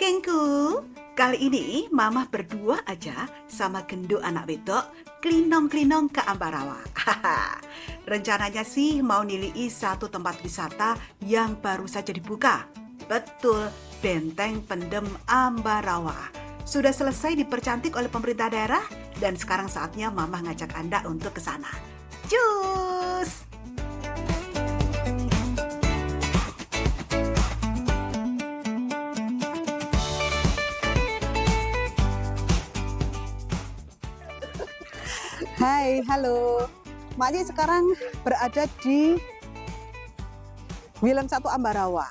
Gengku, kali ini Mama berdua aja sama Gendo anak wedok klinong-klinong ke Ambarawa. Rencananya sih mau nilai satu tempat wisata yang baru saja dibuka. Betul, Benteng Pendem Ambarawa. Sudah selesai dipercantik oleh pemerintah daerah dan sekarang saatnya Mama ngajak Anda untuk ke sana. Cus! Hai, halo. Maknya sekarang berada di Willem 1 Ambarawa.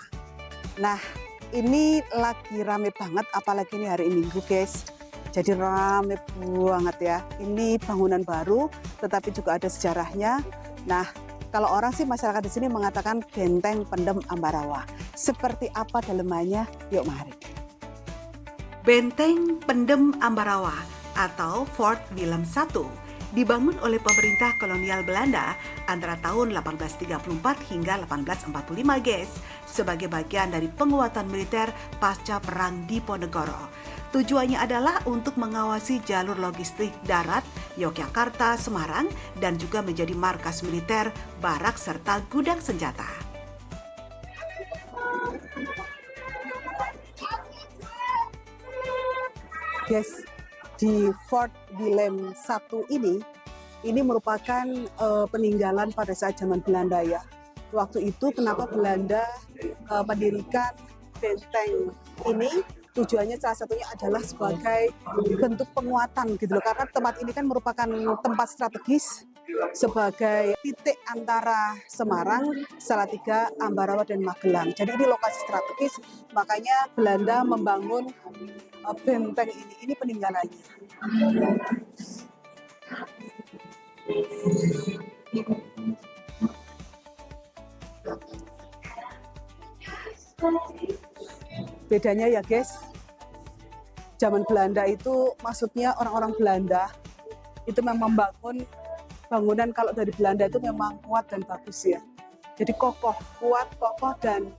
Nah, ini lagi rame banget, apalagi ini hari Minggu, guys. Jadi rame banget ya. Ini bangunan baru, tetapi juga ada sejarahnya. Nah, kalau orang sih masyarakat di sini mengatakan Benteng Pendem Ambarawa. Seperti apa dalemannya? Yuk mari. Benteng Pendem Ambarawa atau Fort Willem I dibangun oleh pemerintah kolonial Belanda antara tahun 1834 hingga 1845, guys, sebagai bagian dari penguatan militer pasca Perang Diponegoro. Tujuannya adalah untuk mengawasi jalur logistik darat Yogyakarta, Semarang, dan juga menjadi markas militer, barak, serta gudang senjata. Guys, di Fort Willem I ini merupakan peninggalan pada saat zaman Belanda ya. Waktu itu kenapa Belanda mendirikan benteng ini? Tujuannya salah satunya adalah sebagai bentuk penguatan gitu loh. Karena tempat ini kan merupakan tempat strategis sebagai titik antara Semarang, Salatiga, Ambarawa, dan Magelang. Jadi ini lokasi strategis, makanya Belanda membangun benteng ini. Ini peninggalannya. Bedanya ya guys, zaman Belanda itu maksudnya orang-orang Belanda itu memang membangun bangunan, kalau dari Belanda itu memang kuat dan bagus ya. Jadi kokoh, kuat, kokoh, dan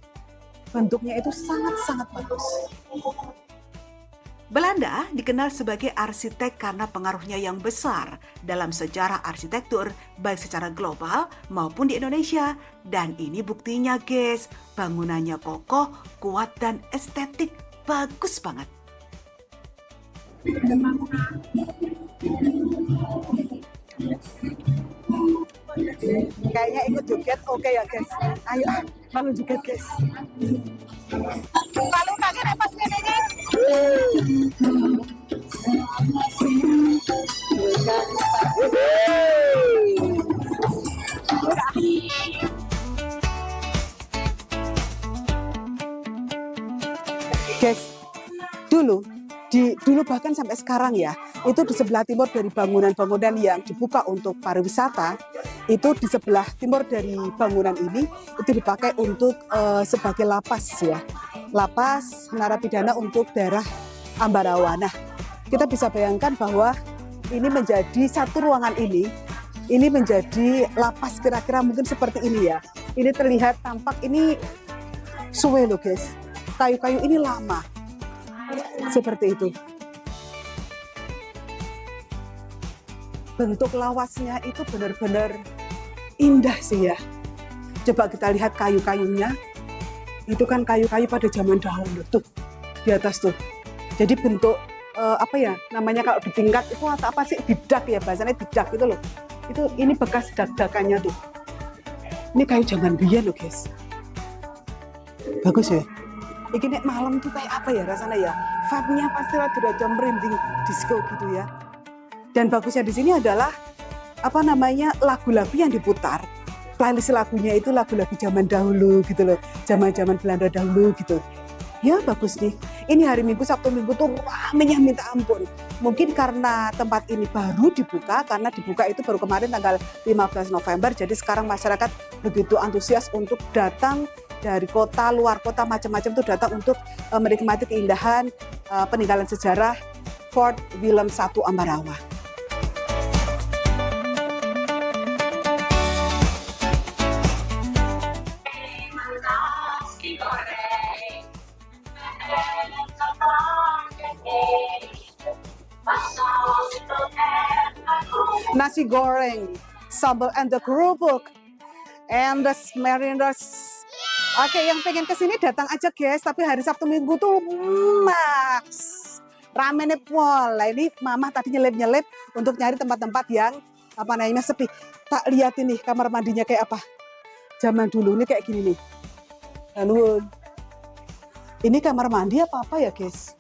bentuknya itu sangat-sangat bagus. Belanda dikenal sebagai arsitek karena pengaruhnya yang besar dalam sejarah arsitektur baik secara global maupun di Indonesia. Dan ini buktinya guys, bangunannya kokoh, kuat, dan estetik bagus banget. Kayaknya ikut joget, oke ya guys. Ayo, lalu joget guys. Lalu kaget pas ini. Guys, dulu bahkan sampai sekarang ya, itu di sebelah timur dari bangunan-bangunan yang dibuka untuk pariwisata, itu di sebelah timur dari bangunan ini itu dipakai untuk sebagai lapas ya, lapas narapidana untuk daerah Ambarawa. Nah, kita bisa bayangkan bahwa ini menjadi satu ruangan ini menjadi lapas, kira-kira mungkin seperti ini ya. Ini terlihat tampak ini suwe loh guys, kayu-kayu ini lama seperti itu. Bentuk lawasnya itu benar-benar indah sih ya. Coba kita lihat kayu-kayunya. Itu kan kayu-kayu pada zaman dahulu tuh di atas tuh. Jadi bentuk apa ya namanya kalau di tingkat itu apa sih, didak ya bahasanya, didak itu loh. Ini bekas dak-dakannya tuh. Ini kayu zaman biyen loh guys. Bagus ya. Ini nek malam tuh kayak apa ya rasanya ya? Vibe-nya pasti ada merinding disco gitu ya. Dan bagusnya di sini adalah apa namanya, lagu-lagu yang diputar. Playlist lagunya itu lagu-lagu zaman dahulu gitu loh, zaman-zaman Belanda dahulu gitu. Ya bagus nih. Ini hari Minggu, Sabtu Minggu tuh ramenya minta ampun. Mungkin karena tempat ini baru dibuka, karena dibuka itu baru kemarin tanggal 15 November. Jadi sekarang masyarakat begitu antusias untuk datang dari kota, luar kota, macam-macam tuh datang untuk menikmati keindahan peninggalan sejarah Fort Willem I Ambarawa. nasi goreng, sambal and the kerupuk, and the mariners. Oke, yang pengen kesini datang aja guys, tapi hari Sabtu Minggu tuh max ramennya pol. Nah, ini mama tadi nyelip-nyelip untuk nyari tempat-tempat yang apa namanya sepi. Tak lihat ini kamar mandinya kayak apa. Zaman dulu ini kayak gini nih. Lalu ini kamar mandi apa ya guys?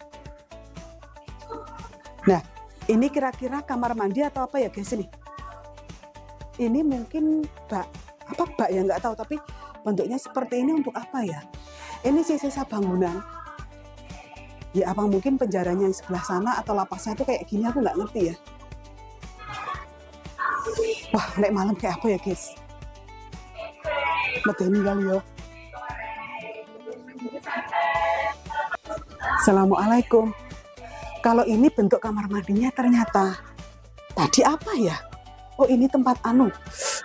Nah, ini kira-kira kamar mandi atau apa ya guys ini? Ini mungkin bak ya nggak tahu, tapi bentuknya seperti ini untuk apa ya? Ini sisa bangunan. Ya apa mungkin penjaranya yang sebelah sana atau lapasnya itu kayak gini, aku nggak ngerti ya. Wah, nek malam kayak apa ya guys? Medeni kali ya. Assalamualaikum. Kalau ini bentuk kamar mandinya ternyata tadi apa ya? Oh, ini tempat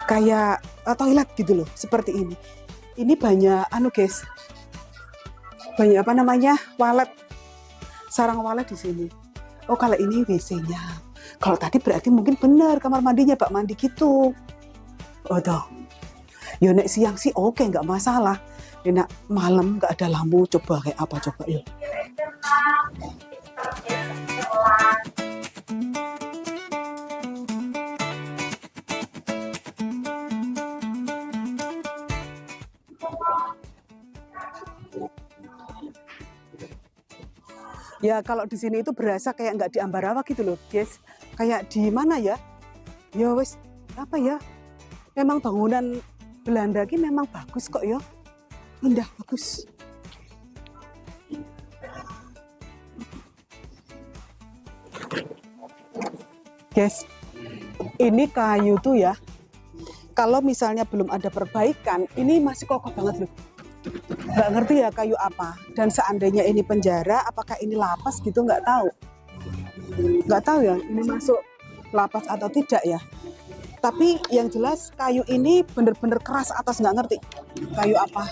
kayak toilet gitu loh, seperti ini. Ini banyak guys. Banyak apa namanya? Walet. Sarang walet di sini. Oh, kalau ini WC-nya. Kalau tadi berarti mungkin benar kamar mandinya bak mandi gitu. Oh, toh. Ya nek siang sih oke, nggak masalah. Nek malam nggak ada lampu, coba kayak apa coba yuk. Ya kalau di sini itu berasa kayak nggak di Ambarawa gitu loh guys. Kayak di mana ya? Ya wes apa ya? Memang bangunan Belanda ini memang bagus kok ya. Indah, bagus. Guys, ini kayu tuh ya. Kalau misalnya belum ada perbaikan, ini masih kokoh banget loh. Nggak ngerti ya kayu apa. Dan seandainya ini penjara, apakah ini lapas gitu, nggak tahu. Nggak tahu ya, ini masuk lapas atau tidak ya. Tapi yang jelas kayu ini bener-bener keras atas, nggak ngerti kayu apa.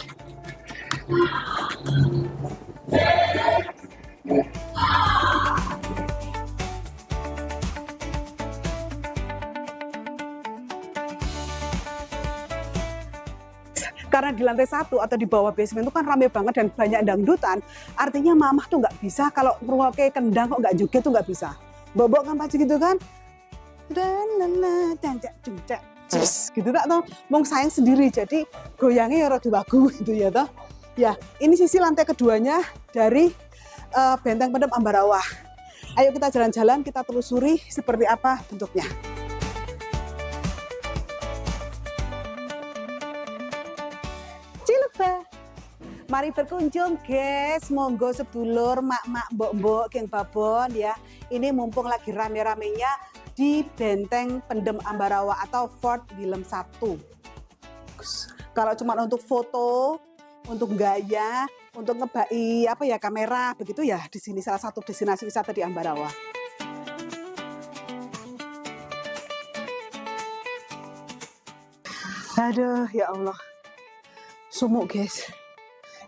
Karena di lantai 1 atau di bawah basement itu kan rame banget dan banyak dangdutan, artinya mamah tuh nggak bisa kalau ngeroke kendang kok nggak joget tuh nggak bisa. Bobok kan pasti gitu kan, gitu tak toh, mau sayang sendiri jadi goyangnya ya rada bagus gitu ya toh. Ya, ini sisi lantai keduanya dari Benteng Pendem Ambarawa. Ayo kita jalan-jalan, kita telusuri seperti apa bentuknya. Mari berkunjung guys, monggo sedulur, mak-mak, mbok-mbok, geng babon ya. Ini mumpung lagi rame-ramenya di Benteng Pendem Ambarawa atau Fort Willem I. Kalau cuma untuk foto, untuk gaya, untuk ngebai apa ya kamera begitu ya, di sini salah satu destinasi wisata di Ambarawa. Aduh, ya Allah. Sumuk guys.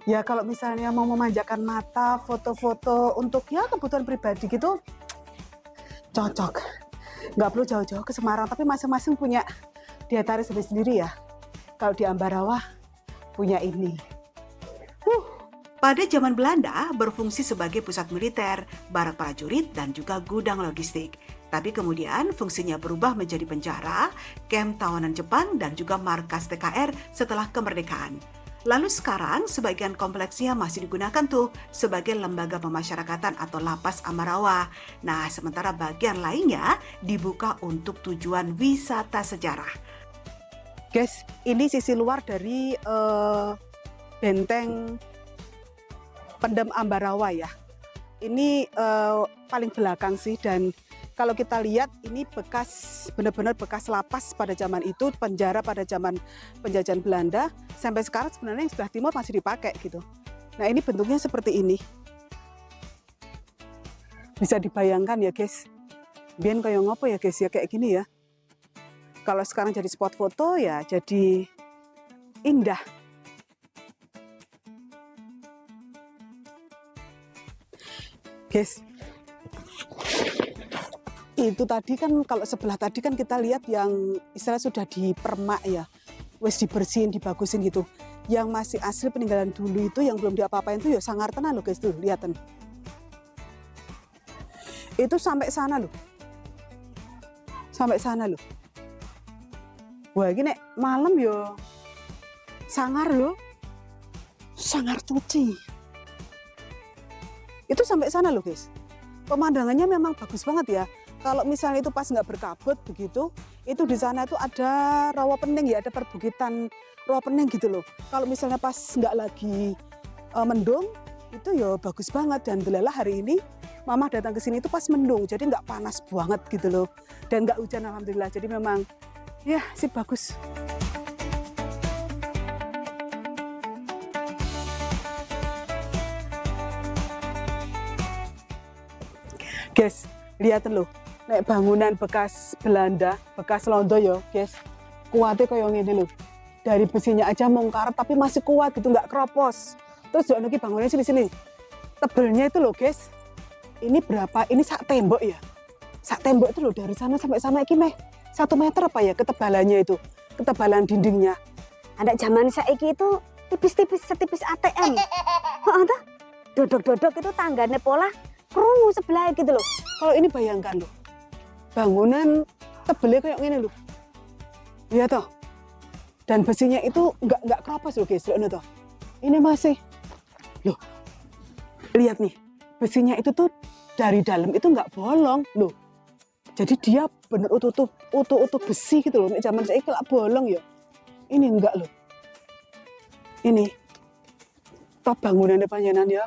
Ya kalau misalnya mau memanjakan mata, foto-foto untuk ya kebutuhan pribadi gitu, cocok. Nggak perlu jauh-jauh ke Semarang, tapi masing-masing punya daya tarik sendiri-sendiri ya. Kalau di Ambarawa punya ini. Pada zaman Belanda berfungsi sebagai pusat militer, barak prajurit, dan juga gudang logistik. Tapi kemudian fungsinya berubah menjadi penjara, kamp tawanan Jepang, dan juga markas TKR setelah kemerdekaan. Lalu sekarang sebagian kompleksnya masih digunakan tuh sebagai lembaga pemasyarakatan atau lapas Ambarawa. Nah, sementara bagian lainnya dibuka untuk tujuan wisata sejarah. Guys, ini sisi luar dari Benteng Pendem Ambarawa ya. Ini paling belakang sih, dan kalau kita lihat ini bekas, benar-benar bekas lapas pada zaman itu, penjara pada zaman penjajahan Belanda. Sampai sekarang sebenarnya yang sebelah timur masih dipakai gitu. Nah ini bentuknya seperti ini. Bisa dibayangkan ya guys. Biar kayak ngopo ya guys ya, kayak gini ya. Kalau sekarang jadi spot foto ya jadi indah. Guys, Itu tadi kan kalau sebelah tadi kan kita lihat yang istilah sudah dipermak ya, wes dibersihin, dibagusin gitu. Yang masih asli peninggalan dulu itu yang belum diapa-apain itu ya sangar tenan loh guys, tuh lihatan. Itu sampai sana loh. Sampai sana loh. Wah, ini nek malam yo sangar loh. Sangar cuci. Itu sampai sana loh guys. Pemandangannya memang bagus banget ya. Kalau misalnya itu pas nggak berkabut begitu, itu di sana itu ada rawa pening ya, ada perbukitan rawa pening gitu loh. Kalau misalnya pas nggak lagi mendung, itu ya bagus banget. Dan delalah hari ini Mama datang ke sini itu pas mendung, jadi nggak panas banget gitu loh. Dan nggak hujan alhamdulillah, jadi memang ya sih bagus. Guys, lihat loh. Nek bangunan bekas Belanda, bekas Londo ya, guys. Kuatnya kayak gini loh. Dari besinya aja mongkar tapi masih kuat gitu, nggak keropos. Terus juga lagi bangunannya sini-sini. Tebelnya itu loh, guys. Ini berapa? Ini sak tembok ya. Sak tembok itu loh dari sana sampai sana iki meh 1 meter apa ya ketebalannya itu. Ketebalan dindingnya. Anak zaman saiki itu tipis-tipis setipis ATM. Heeh toh? Dodok-dodok itu tanggane pola krungu sebelah gitu loh. Kalau ini bayangkan loh. Bangunan tebelnya kayak gini loh. Iya toh. Dan besinya itu nggak keropos loh guys, loh toh. Ini masih loh. Lihat nih, besinya itu tuh dari dalam itu nggak bolong loh. Jadi dia bener utuh besi gitu loh. Nek zaman saya nggak bolong ya. Ini enggak loh. Ini top bangunannya panjenengan ya.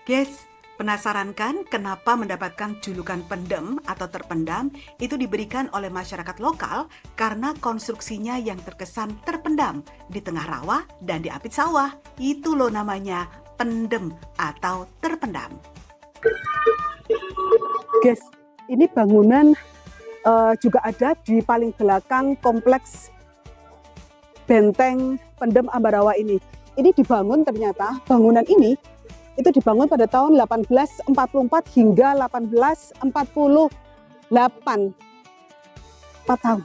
Guys, penasaran kan kenapa mendapatkan julukan pendem atau terpendam itu diberikan oleh masyarakat lokal karena konstruksinya yang terkesan terpendam di tengah rawa dan di apit sawah. Itu loh namanya pendem atau terpendam. Guys, ini bangunan juga ada di paling belakang kompleks benteng pendem Ambarawa ini. Ini dibangun ternyata, bangunan ini itu dibangun pada tahun 1844 hingga 1848. 4 tahun.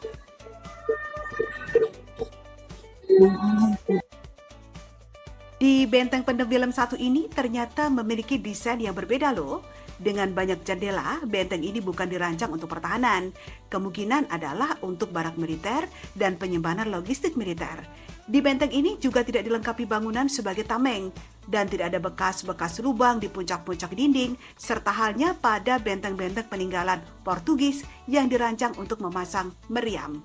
Di benteng pendem Willem I ini ternyata memiliki desain yang berbeda loh. Dengan banyak jendela, benteng ini bukan dirancang untuk pertahanan. Kemungkinan adalah untuk barak militer dan penyimpanan logistik militer. Di benteng ini juga tidak dilengkapi bangunan sebagai tameng dan tidak ada bekas-bekas lubang di puncak-puncak dinding, serta halnya pada benteng-benteng peninggalan Portugis yang dirancang untuk memasang meriam.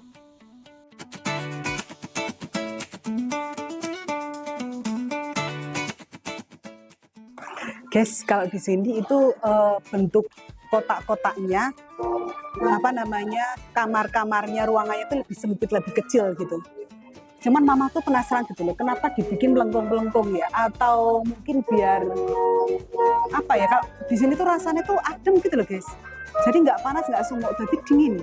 Guys, kalau di sini itu bentuk kotak-kotaknya, apa namanya, kamar-kamarnya, ruangannya itu lebih sempit, lebih kecil gitu. Cuman Mama tuh penasaran gitu loh, kenapa dibikin melengkung-melengkung ya? Atau mungkin biar apa ya? Kalau di sini tuh rasanya tuh adem gitu loh guys. Jadi nggak panas, nggak sumuk, jadi dingin.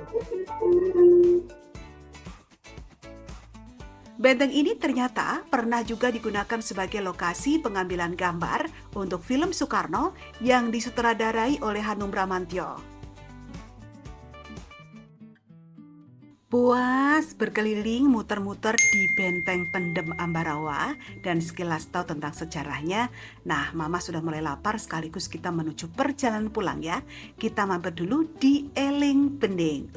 Benteng ini ternyata pernah juga digunakan sebagai lokasi pengambilan gambar untuk film Soekarno yang disutradarai oleh Hanung Bramantyo. Puas berkeliling muter-muter di benteng pendem Ambarawa dan sekilas tahu tentang sejarahnya. Nah, Mama sudah mulai lapar sekaligus kita menuju perjalanan pulang ya. Kita mampir dulu di Eling Bening.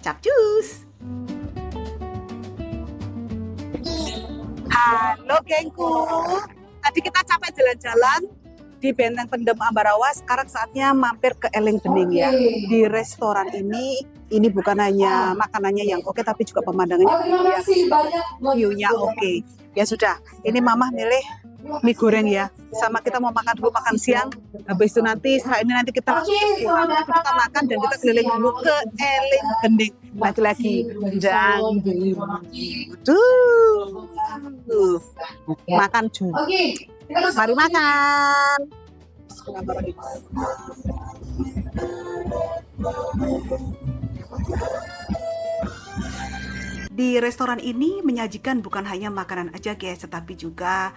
Capcus! Halo gengku, tadi kita capek jalan-jalan di benteng pendem Ambarawa. Sekarang saatnya mampir ke Eling Bening ya. Di restoran ini bukan hanya makanannya yang oke, tapi juga pemandangannya view-nya oke. Ya sudah, ini Mama milih mie goreng ya. Sama kita mau makan dulu makan siang. Habis itu nanti setelah ini nanti kita makan dan kita keliling dulu ke Eling Bening. Lagi-lagi dan makan juga. Mari makan. Di restoran ini menyajikan bukan hanya makanan aja guys, tetapi juga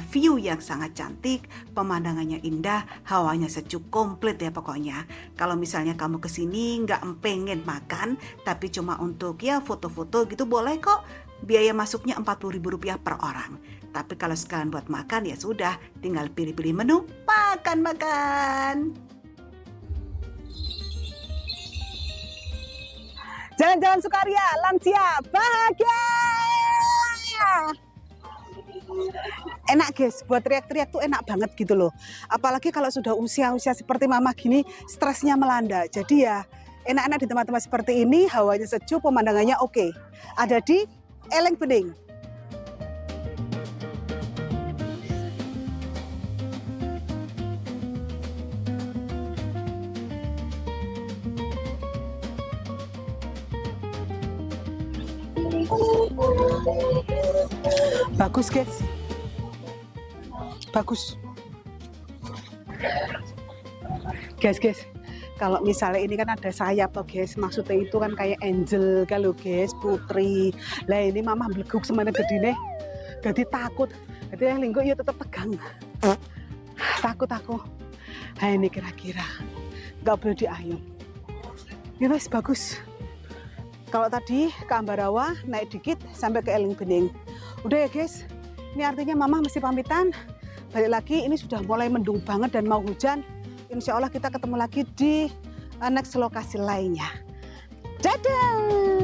view yang sangat cantik, pemandangannya indah, hawanya sejuk, komplit ya pokoknya. Kalau misalnya kamu kesini nggak pengen makan, tapi cuma untuk ya foto-foto gitu boleh kok. Biaya masuknya Rp40.000 per orang. Tapi kalau sekalian buat makan ya sudah, tinggal pilih-pilih menu, makan. Jalan-jalan Sukaria, lansia bahagia. Enak guys, buat teriak-teriak tuh enak banget gitu loh. Apalagi kalau sudah usia-usia seperti mama gini, stresnya melanda. Jadi ya enak-enak di tempat-tempat seperti ini, hawanya sejuk, pemandangannya oke. Ada di Eleng Bening. Bagus guys, bagus guys. Kalau misalnya ini kan ada sayap toh guys, maksudnya itu kan kayak angel kalau guys, putri. Lah ini mama beleguk semana gedine, jadi takut. Jadi yang lingkup ya tetap tegang. Takut aku. Nah ini kira-kira nggak boleh diayun. Ini wes bagus. Kalau tadi ke Ambarawa naik dikit sampai ke Eleng Bening. Udah ya guys, ini artinya mama mesti pamitan. Balik lagi, ini sudah mulai mendung banget dan mau hujan. Insya Allah kita ketemu lagi di next lokasi lainnya. Dadah!